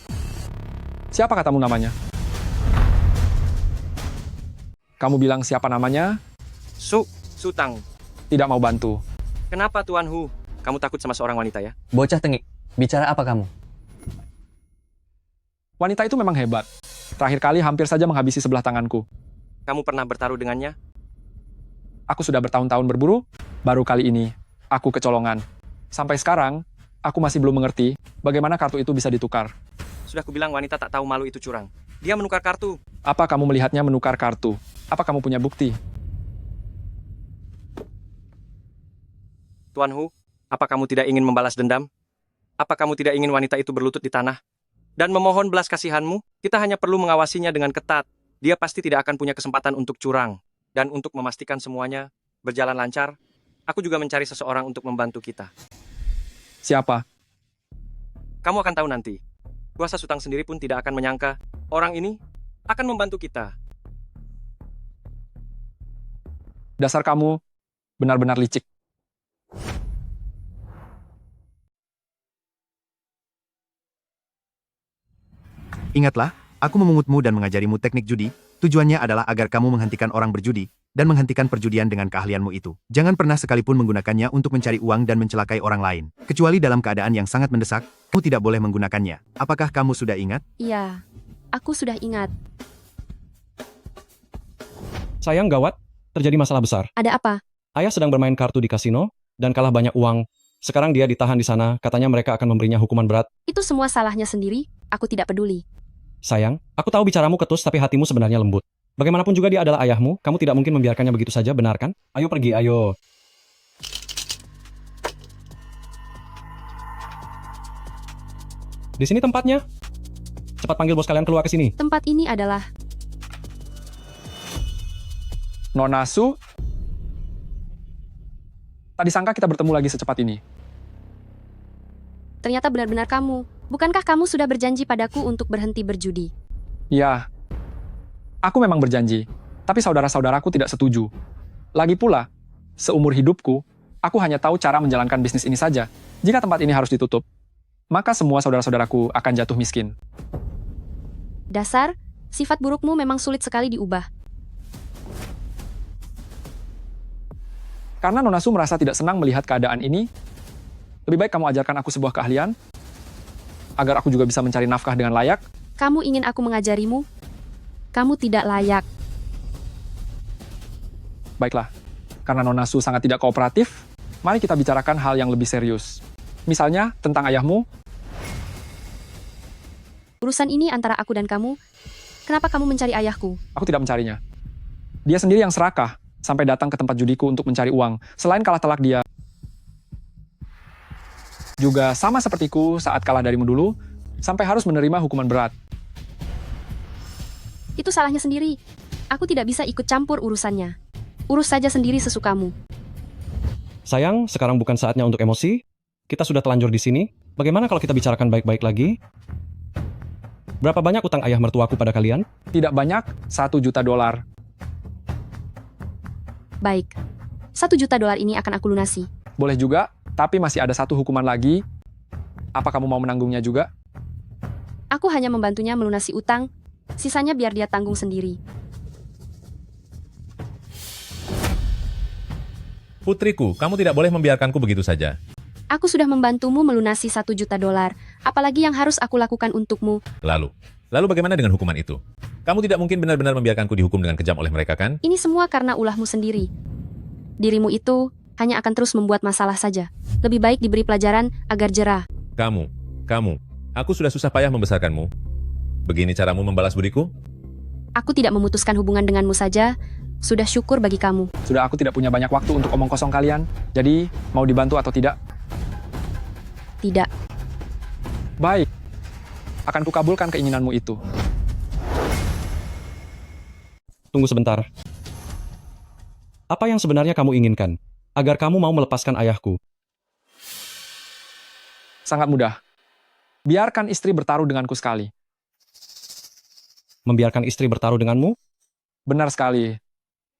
Siapa katamu namanya? Kamu bilang siapa namanya? Sutang. Tidak mau bantu. Kenapa Tuan Hu? Kamu takut sama seorang wanita ya? Bocah tengik, bicara apa kamu? Wanita itu memang hebat. Terakhir kali hampir saja menghabisi sebelah tanganku. Kamu pernah bertaruh dengannya? Aku sudah bertahun-tahun berburu, baru kali ini aku kecolongan. Sampai sekarang, aku masih belum mengerti bagaimana kartu itu bisa ditukar. Sudah kubilang wanita tak tahu malu itu curang. Dia menukar kartu. Apa kamu melihatnya menukar kartu? Apa kamu punya bukti? Tuan Hu, apa kamu tidak ingin membalas dendam? Apa kamu tidak ingin wanita itu berlutut di tanah? Dan memohon belas kasihanmu? Kita hanya perlu mengawasinya dengan ketat. Dia pasti tidak akan punya kesempatan untuk curang. Dan untuk memastikan semuanya berjalan lancar, aku juga mencari seseorang untuk membantu kita. Siapa? Kamu akan tahu nanti. Kuasa Sutang sendiri pun tidak akan menyangka orang ini akan membantu kita. Dasar kamu benar-benar licik. Ingatlah, aku memungutmu dan mengajarimu teknik judi. Tujuannya adalah agar kamu menghentikan orang berjudi dan menghentikan perjudian dengan keahlianmu itu. Jangan pernah sekalipun menggunakannya untuk mencari uang dan mencelakai orang lain. Kecuali dalam keadaan yang sangat mendesak, kamu tidak boleh menggunakannya. Apakah kamu sudah ingat? Iya, aku sudah ingat. Sayang gawat, terjadi masalah besar. Ada apa? Ayah sedang bermain kartu di kasino dan kalah banyak uang. Sekarang dia ditahan di sana, katanya mereka akan memberinya hukuman berat. Itu semua salahnya sendiri, aku tidak peduli. Sayang, aku tahu bicaramu ketus tapi hatimu sebenarnya lembut. Bagaimanapun juga dia adalah ayahmu, kamu tidak mungkin membiarkannya begitu saja, benar kan? Ayo pergi, ayo. Di sini tempatnya. Cepat panggil bos kalian keluar ke sini. Tempat ini adalah... Nona Su, tak disangka kita bertemu lagi secepat ini. Ternyata benar-benar kamu. Bukankah kamu sudah berjanji padaku untuk berhenti berjudi? Ya, aku memang berjanji, tapi saudara-saudaraku tidak setuju. Lagi pula, seumur hidupku, aku hanya tahu cara menjalankan bisnis ini saja. Jika tempat ini harus ditutup, maka semua saudara-saudaraku akan jatuh miskin. Dasar, sifat burukmu memang sulit sekali diubah. Karena Nona Su merasa tidak senang melihat keadaan ini, lebih baik kamu ajarkan aku sebuah keahlian, agar aku juga bisa mencari nafkah dengan layak. Kamu ingin aku mengajarimu? Kamu tidak layak. Baiklah, karena Nona Su sangat tidak kooperatif, mari kita bicarakan hal yang lebih serius. Misalnya, tentang ayahmu. Urusan ini antara aku dan kamu. Kenapa kamu mencari ayahku? Aku tidak mencarinya. Dia sendiri yang serakah, sampai datang ke tempat judiku untuk mencari uang. Selain kalah telak dia, juga sama sepertiku saat kalah darimu dulu, sampai harus menerima hukuman berat. Itu salahnya sendiri. Aku tidak bisa ikut campur urusannya. Urus saja sendiri sesukamu. Sayang, sekarang bukan saatnya untuk emosi. Kita sudah telanjur di sini. Bagaimana kalau kita bicarakan baik-baik lagi? Berapa banyak utang ayah mertuaku pada kalian? Tidak banyak, $1 juta. Baik. $1 juta ini akan aku lunasi. Boleh juga, tapi masih ada satu hukuman lagi. Apa kamu mau menanggungnya juga? Aku hanya membantunya melunasi utang. Sisanya biar dia tanggung sendiri. Putriku, kamu tidak boleh membiarkanku begitu saja. Aku sudah membantumu melunasi $1 juta. Apalagi yang harus aku lakukan untukmu? Lalu bagaimana dengan hukuman itu? Kamu tidak mungkin benar-benar membiarkanku dihukum dengan kejam oleh mereka, kan? Ini semua karena ulahmu sendiri. Dirimu itu hanya akan terus membuat masalah saja. Lebih baik diberi pelajaran agar jerah. Kamu, aku sudah susah payah membesarkanmu. Begini caramu membalas budiku? Aku tidak memutuskan hubungan denganmu saja. Sudah syukur bagi kamu. Sudah aku tidak punya banyak waktu untuk omong kosong kalian. Jadi, mau dibantu atau tidak? Tidak. Baik. Akan kukabulkan keinginanmu itu. Tunggu sebentar. Apa yang sebenarnya kamu inginkan? Agar kamu mau melepaskan ayahku? Sangat mudah. Biarkan istri bertaruh denganku sekali. Membiarkan istri bertaruh denganmu? Benar sekali.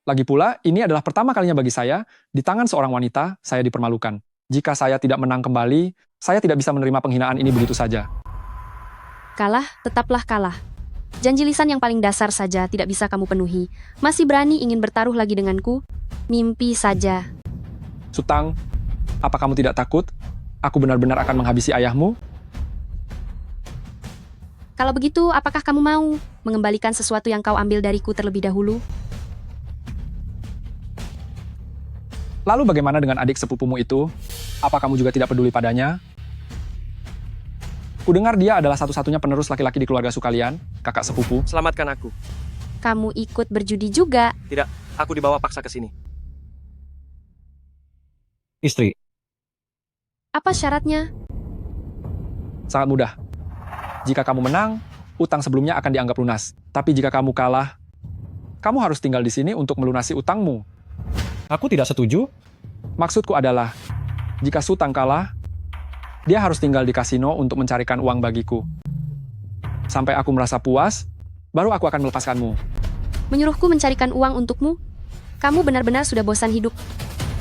Lagi pula, ini adalah pertama kalinya bagi saya, di tangan seorang wanita, saya dipermalukan. Jika saya tidak menang kembali, saya tidak bisa menerima penghinaan ini begitu saja. Kalah, tetaplah kalah. Janji lisan yang paling dasar saja tidak bisa kamu penuhi. Masih berani ingin bertaruh lagi denganku? Mimpi saja. Sutang, apa kamu tidak takut? Aku benar-benar akan menghabisi ayahmu? Kalau begitu, apakah kamu mau mengembalikan sesuatu yang kau ambil dariku terlebih dahulu? Lalu bagaimana dengan adik sepupumu itu? Apa kamu juga tidak peduli padanya? Kudengar dia adalah satu-satunya penerus laki-laki di keluarga Su kalian, kakak sepupu. Selamatkan aku. Kamu ikut berjudi juga. Tidak, aku dibawa paksa ke sini. Istri. Apa syaratnya? Sangat mudah. Jika kamu menang, utang sebelumnya akan dianggap lunas. Tapi jika kamu kalah, kamu harus tinggal di sini untuk melunasi utangmu. Aku tidak setuju. Maksudku adalah, jika Sutang kalah, dia harus tinggal di kasino untuk mencarikan uang bagiku. Sampai aku merasa puas, baru aku akan melepaskanmu. Menyuruhku mencarikan uang untukmu? Kamu benar-benar sudah bosan hidup.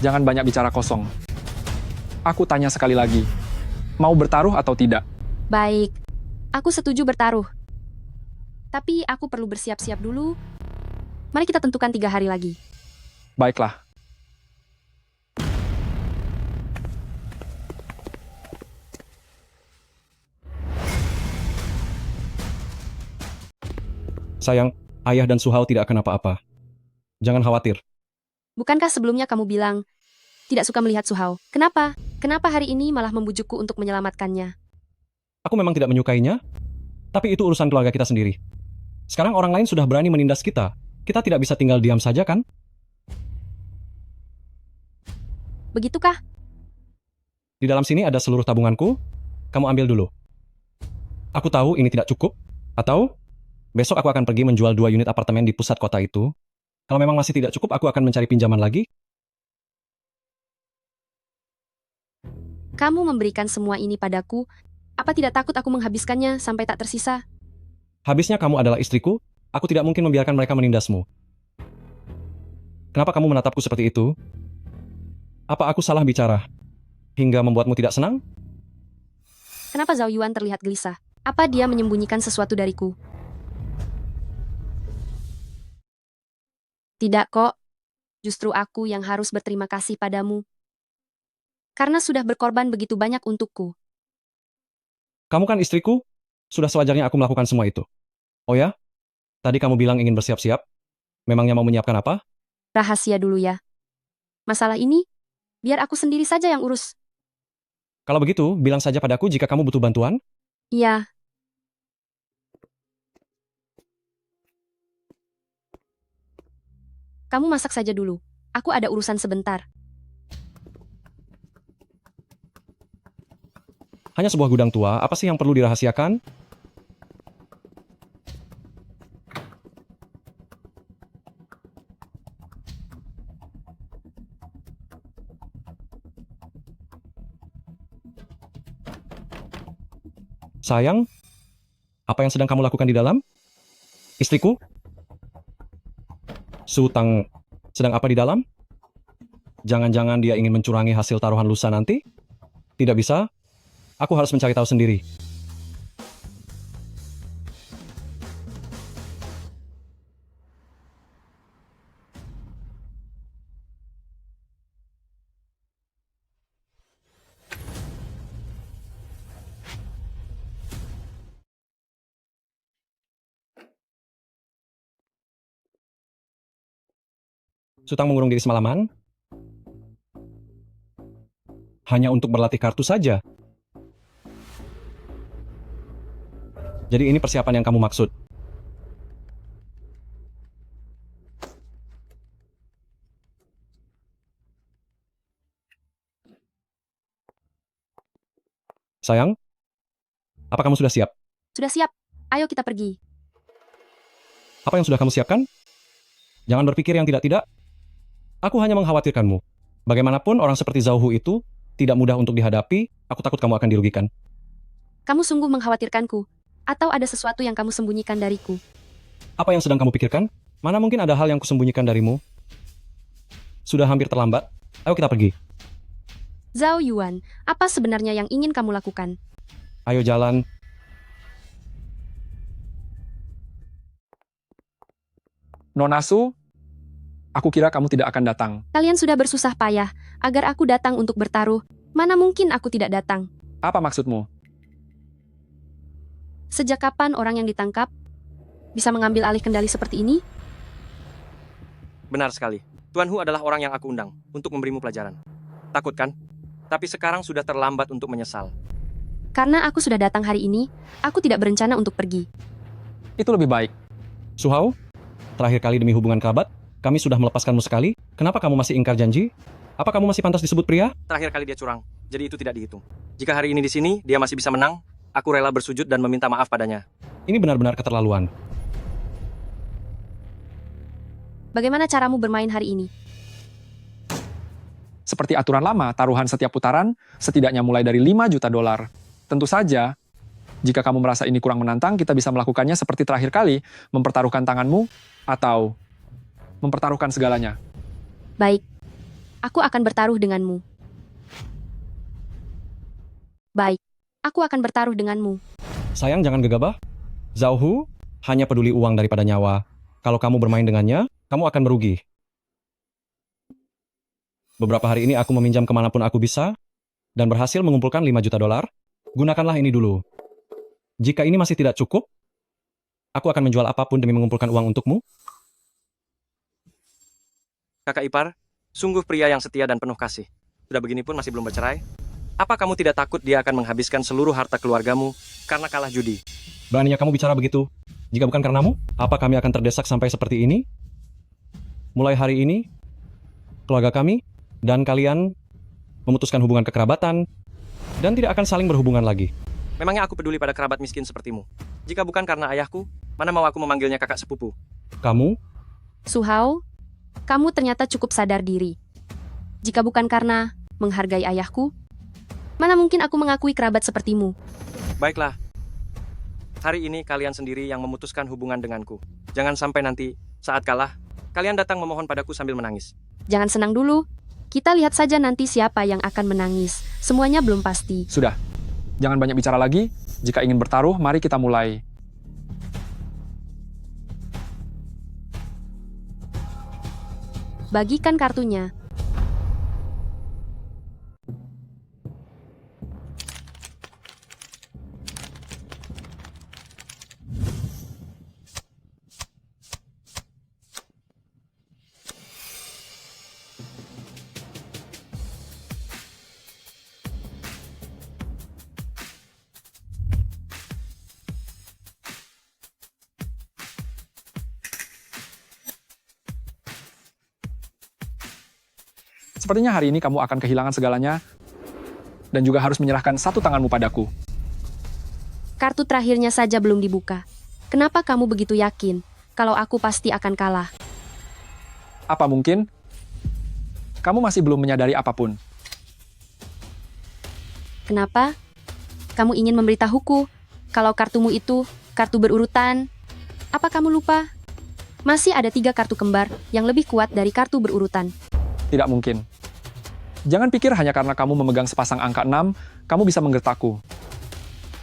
Jangan banyak bicara kosong. Aku tanya sekali lagi, mau bertaruh atau tidak? Baik, aku setuju bertaruh. Tapi aku perlu bersiap-siap dulu. Mari kita tentukan 3 hari lagi. Baiklah. Sayang, ayah dan Su Hao tidak akan apa-apa. Jangan khawatir. Bukankah sebelumnya kamu bilang tidak suka melihat Su Hao? Kenapa? Kenapa hari ini malah membujukku untuk menyelamatkannya? Aku memang tidak menyukainya, tapi itu urusan keluarga kita sendiri. Sekarang orang lain sudah berani menindas kita. Kita tidak bisa tinggal diam saja, kan? Begitukah? Di dalam sini ada seluruh tabunganku. Kamu ambil dulu. Aku tahu ini tidak cukup. Atau besok aku akan pergi menjual 2 unit apartemen di pusat kota itu. Kalau memang masih tidak cukup, aku akan mencari pinjaman lagi. Kamu memberikan semua ini padaku. Apa tidak takut aku menghabiskannya sampai tak tersisa? Habisnya kamu adalah istriku. Aku tidak mungkin membiarkan mereka menindasmu. Kenapa kamu menatapku seperti itu? Apa aku salah bicara? Hingga membuatmu tidak senang? Kenapa Zhao Yuan terlihat gelisah? Apa dia menyembunyikan sesuatu dariku? Tidak kok. Justru aku yang harus berterima kasih padamu. Karena sudah berkorban begitu banyak untukku. Kamu kan istriku? Sudah sewajarnya aku melakukan semua itu. Oh ya? Tadi kamu bilang ingin bersiap-siap? Memangnya mau menyiapkan apa? Rahasia dulu ya. Masalah ini, biar aku sendiri saja yang urus. Kalau begitu, bilang saja padaku jika kamu butuh bantuan. Iya. Kamu masak saja dulu. Aku ada urusan sebentar. Hanya sebuah gudang tua, apa sih yang perlu dirahasiakan? Sayang, apa yang sedang kamu lakukan di dalam? Istriku? Sutang sedang apa di dalam? Jangan-jangan dia ingin mencurangi hasil taruhan lusa nanti? Tidak bisa. Aku harus mencari tahu sendiri. Sutang mengurung diri semalaman? Hanya untuk berlatih kartu saja? Jadi ini persiapan yang kamu maksud? Sayang, apa kamu sudah siap? Sudah siap. Ayo kita pergi. Apa yang sudah kamu siapkan? Jangan berpikir yang tidak-tidak. Aku hanya mengkhawatirkanmu. Bagaimanapun orang seperti Zhao Hu itu tidak mudah untuk dihadapi, aku takut kamu akan dirugikan. Kamu sungguh mengkhawatirkanku. Atau ada sesuatu yang kamu sembunyikan dariku? Apa yang sedang kamu pikirkan? Mana mungkin ada hal yang kusembunyikan darimu? Sudah hampir terlambat. Ayo kita pergi. Zhao Yuan, apa sebenarnya yang ingin kamu lakukan? Ayo jalan. Nona Su, aku kira kamu tidak akan datang. Kalian sudah bersusah payah agar aku datang untuk bertaruh. Mana mungkin aku tidak datang? Apa maksudmu? Sejak kapan orang yang ditangkap bisa mengambil alih kendali seperti ini? Benar sekali. Tuan Hu adalah orang yang aku undang untuk memberimu pelajaran. Takut kan? Tapi sekarang sudah terlambat untuk menyesal. Karena aku sudah datang hari ini, aku tidak berencana untuk pergi. Itu lebih baik. Su Hao, terakhir kali demi hubungan kerabat, kami sudah melepaskanmu sekali. Kenapa kamu masih ingkar janji? Apa kamu masih pantas disebut pria? Terakhir kali dia curang, jadi itu tidak dihitung. Jika hari ini di sini dia masih bisa menang, aku rela bersujud dan meminta maaf padanya. Ini benar-benar keterlaluan. Bagaimana caramu bermain hari ini? Seperti aturan lama, taruhan setiap putaran setidaknya mulai dari 5 juta dolar. Tentu saja, jika kamu merasa ini kurang menantang, kita bisa melakukannya seperti terakhir kali, mempertaruhkan tanganmu atau mempertaruhkan segalanya. Baik, aku akan bertaruh denganmu. Baik, aku akan bertaruh denganmu. Sayang, jangan gegabah. Zhao Hu hanya peduli uang daripada nyawa. Kalau kamu bermain dengannya, kamu akan merugi. Beberapa hari ini aku meminjam kemanapun aku bisa, dan berhasil mengumpulkan 5 juta dolar. Gunakanlah ini dulu. Jika ini masih tidak cukup, aku akan menjual apapun demi mengumpulkan uang untukmu. Kakak ipar, sungguh pria yang setia dan penuh kasih. Sudah begini pun masih belum bercerai. Apa kamu tidak takut dia akan menghabiskan seluruh harta keluargamu karena kalah judi? Beraninya kamu bicara begitu? Jika bukan karenamu, apa kami akan terdesak sampai seperti ini? Mulai hari ini, keluarga kami dan kalian memutuskan hubungan kekerabatan dan tidak akan saling berhubungan lagi. Memangnya aku peduli pada kerabat miskin sepertimu? Jika bukan karena ayahku, mana mau aku memanggilnya kakak sepupu? Kamu? Su Hao, kamu ternyata cukup sadar diri. Jika bukan karena menghargai ayahku, mana mungkin aku mengakui kerabat sepertimu? Baiklah. Hari ini kalian sendiri yang memutuskan hubungan denganku. Jangan sampai nanti, saat kalah, kalian datang memohon padaku sambil menangis. Jangan senang dulu. Kita lihat saja nanti siapa yang akan menangis. Semuanya belum pasti. Sudah, jangan banyak bicara lagi. Jika ingin bertaruh, mari kita mulai. Bagikan kartunya. Sepertinya hari ini kamu akan kehilangan segalanya dan juga harus menyerahkan satu tanganmu padaku. Kartu terakhirnya saja belum dibuka. Kenapa kamu begitu yakin kalau aku pasti akan kalah? Apa mungkin? Kamu masih belum menyadari apapun. Kenapa? Kamu ingin memberitahuku kalau kartumu itu kartu berurutan? Apa kamu lupa? Masih ada 3 kartu kembar yang lebih kuat dari kartu berurutan. Tidak mungkin. Jangan pikir hanya karena kamu memegang sepasang angka 6, kamu bisa menggertakku.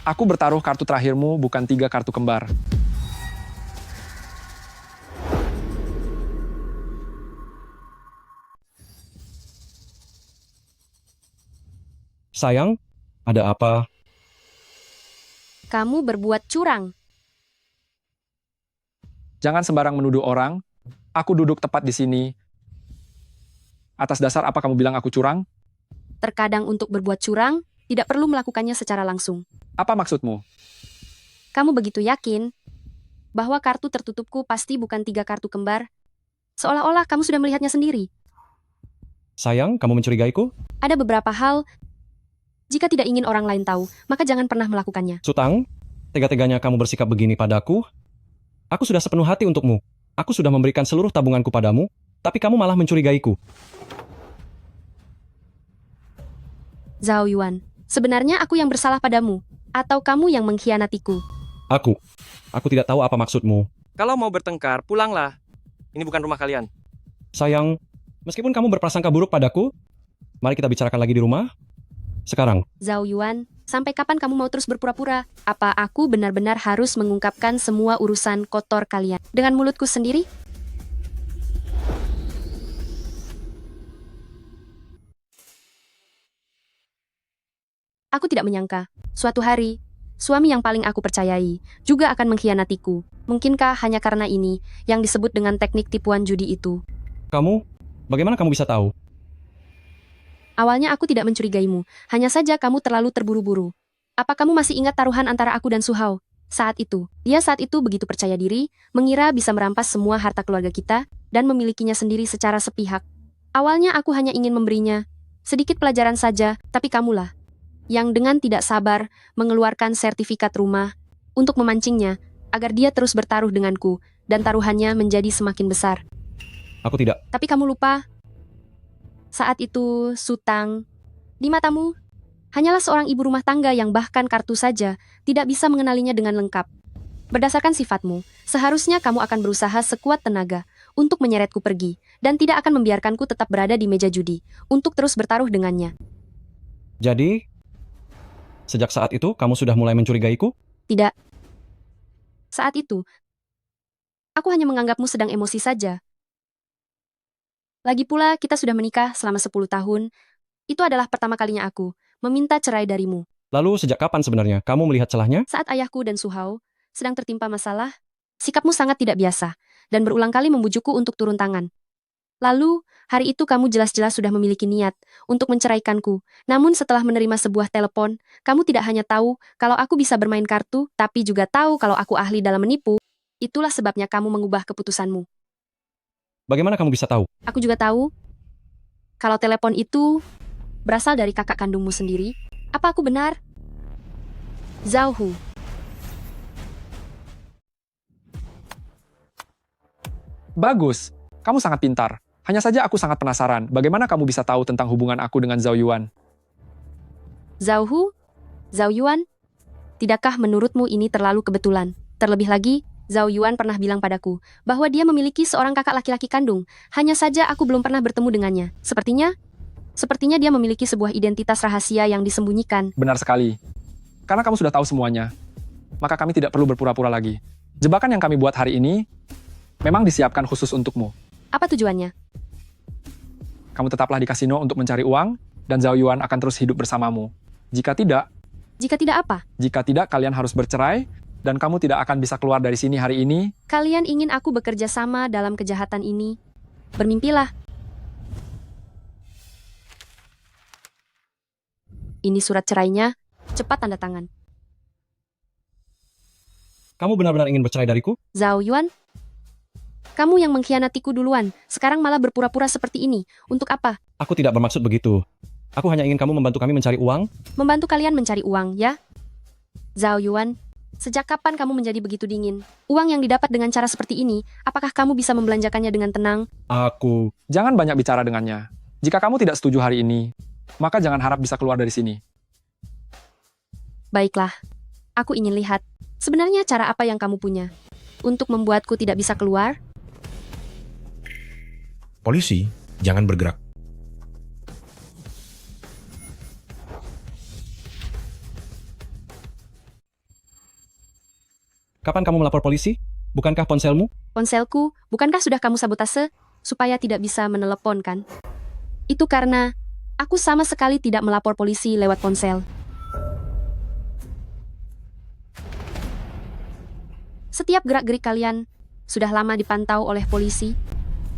Aku bertaruh kartu terakhirmu bukan 3 kartu kembar. Sayang, ada apa? Kamu berbuat curang. Jangan sembarang menuduh orang. Aku duduk tepat di sini. Atas dasar apa kamu bilang aku curang? Terkadang untuk berbuat curang, tidak perlu melakukannya secara langsung. Apa maksudmu? Kamu begitu yakin bahwa kartu tertutupku pasti bukan 3 kartu kembar? Seolah-olah kamu sudah melihatnya sendiri. Sayang, kamu mencurigaiku? Ada beberapa hal, jika tidak ingin orang lain tahu, maka jangan pernah melakukannya. Sutang, tega-teganya kamu bersikap begini padaku. Aku sudah sepenuh hati untukmu. Aku sudah memberikan seluruh tabunganku padamu, tapi kamu malah mencurigaiku. Zhao Yuan, sebenarnya aku yang bersalah padamu, atau kamu yang mengkhianatiku? Aku tidak tahu apa maksudmu. Kalau mau bertengkar, pulanglah. Ini bukan rumah kalian. Sayang, meskipun kamu berprasangka buruk padaku, mari kita bicarakan lagi di rumah. Sekarang. Zhao Yuan, sampai kapan kamu mau terus berpura-pura? Apa aku benar-benar harus mengungkapkan semua urusan kotor kalian dengan mulutku sendiri? Aku tidak menyangka, suatu hari, suami yang paling aku percayai juga akan mengkhianatiku. Mungkinkah hanya karena ini yang disebut dengan teknik tipuan judi itu? Bagaimana kamu bisa tahu? Awalnya aku tidak mencurigaimu, hanya saja kamu terlalu terburu-buru. Apa kamu masih ingat taruhan antara aku dan Su Hao? Saat itu, dia saat itu begitu percaya diri, mengira bisa merampas semua harta keluarga kita, dan memilikinya sendiri secara sepihak. Awalnya aku hanya ingin memberinya sedikit pelajaran saja, tapi kamulah yang dengan tidak sabar mengeluarkan sertifikat rumah untuk memancingnya, agar dia terus bertaruh denganku, dan taruhannya menjadi semakin besar. Aku tidak. Tapi kamu lupa, saat itu Sutang, di matamu, hanyalah seorang ibu rumah tangga yang bahkan kartu saja tidak bisa mengenalinya dengan lengkap. Berdasarkan sifatmu, seharusnya kamu akan berusaha sekuat tenaga untuk menyeretku pergi, dan tidak akan membiarkanku tetap berada di meja judi, untuk terus bertaruh dengannya. Jadi, sejak saat itu kamu sudah mulai mencurigaiku? Tidak. Saat itu, aku hanya menganggapmu sedang emosi saja. Lagi pula, kita sudah menikah selama 10 tahun. Itu adalah pertama kalinya aku meminta cerai darimu. Lalu sejak kapan sebenarnya kamu melihat celahnya? Saat ayahku dan Su Hao sedang tertimpa masalah, sikapmu sangat tidak biasa, dan berulang kali membujukku untuk turun tangan. Lalu, hari itu kamu jelas-jelas sudah memiliki niat untuk menceraikanku. Namun setelah menerima sebuah telepon, kamu tidak hanya tahu kalau aku bisa bermain kartu, tapi juga tahu kalau aku ahli dalam menipu. Itulah sebabnya kamu mengubah keputusanmu. Bagaimana kamu bisa tahu? Aku juga tahu kalau telepon itu berasal dari kakak kandungmu sendiri. Apa aku benar? Zhao Hu. Bagus, kamu sangat pintar. Hanya saja aku sangat penasaran, bagaimana kamu bisa tahu tentang hubungan aku dengan Zhao Yuan? Zhao Hu? Zhao Yuan? Tidakkah menurutmu ini terlalu kebetulan? Terlebih lagi, Zhao Yuan pernah bilang padaku bahwa dia memiliki seorang kakak laki-laki kandung. Hanya saja aku belum pernah bertemu dengannya. Sepertinya dia memiliki sebuah identitas rahasia yang disembunyikan. Benar sekali. Karena kamu sudah tahu semuanya, maka kami tidak perlu berpura-pura lagi. Jebakan yang kami buat hari ini memang disiapkan khusus untukmu. Apa tujuannya? Kamu tetaplah di kasino untuk mencari uang, dan Zhao Yuan akan terus hidup bersamamu. Jika tidak apa? Jika tidak, kalian harus bercerai, dan kamu tidak akan bisa keluar dari sini hari ini. Kalian ingin aku bekerja sama dalam kejahatan ini? Bermimpilah. Ini surat cerainya. Cepat tanda tangan. Kamu benar-benar ingin bercerai dariku? Zhao Yuan? Kamu yang mengkhianatiku duluan, sekarang malah berpura-pura seperti ini. Untuk apa? Aku tidak bermaksud begitu. Aku hanya ingin kamu membantu kami mencari uang. Membantu kalian mencari uang, ya? Zhao Yuan, sejak kapan kamu menjadi begitu dingin? Uang yang didapat dengan cara seperti ini, apakah kamu bisa membelanjakannya dengan tenang? Jangan banyak bicara dengannya. Jika kamu tidak setuju hari ini, maka jangan harap bisa keluar dari sini. Baiklah, aku ingin lihat. Sebenarnya cara apa yang kamu punya? Untuk membuatku tidak bisa keluar? Polisi, jangan bergerak. Kapan kamu melapor polisi? Bukankah ponselmu? Ponselku, bukankah sudah kamu sabotase? Supaya tidak bisa menelepon, kan? Itu karena aku sama sekali tidak melapor polisi lewat ponsel. Setiap gerak-gerik kalian sudah lama dipantau oleh polisi.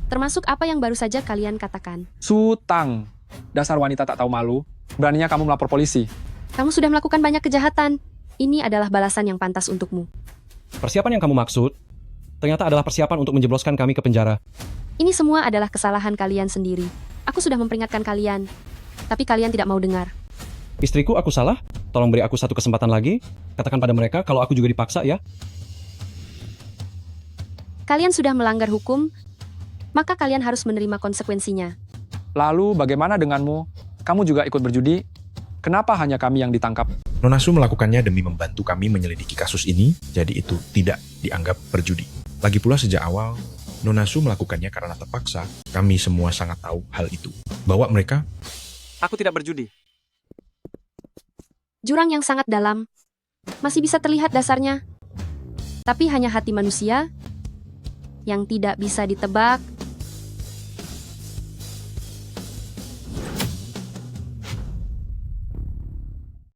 Termasuk apa yang baru saja kalian katakan. Sutang. Dasar wanita tak tahu malu. Beraninya kamu melapor polisi. Kamu sudah melakukan banyak kejahatan. Ini adalah balasan yang pantas untukmu. Persiapan yang kamu maksud, ternyata adalah persiapan untuk menjebloskan kami ke penjara. Ini semua adalah kesalahan kalian sendiri. Aku sudah memperingatkan kalian. Tapi kalian tidak mau dengar. Istriku, aku salah? Tolong beri aku satu kesempatan lagi. Katakan pada mereka kalau aku juga dipaksa ya. Kalian sudah melanggar hukum, maka kalian harus menerima konsekuensinya. Lalu bagaimana denganmu? Kamu juga ikut berjudi? Kenapa hanya kami yang ditangkap? Nona Su melakukannya demi membantu kami menyelidiki kasus ini, jadi itu tidak dianggap berjudi. Lagi pula sejak awal, Nona Su melakukannya karena terpaksa. Kami semua sangat tahu hal itu. Bahwa mereka... Aku tidak berjudi. Jurang yang sangat dalam. Masih bisa terlihat dasarnya. Tapi hanya hati manusia yang tidak bisa ditebak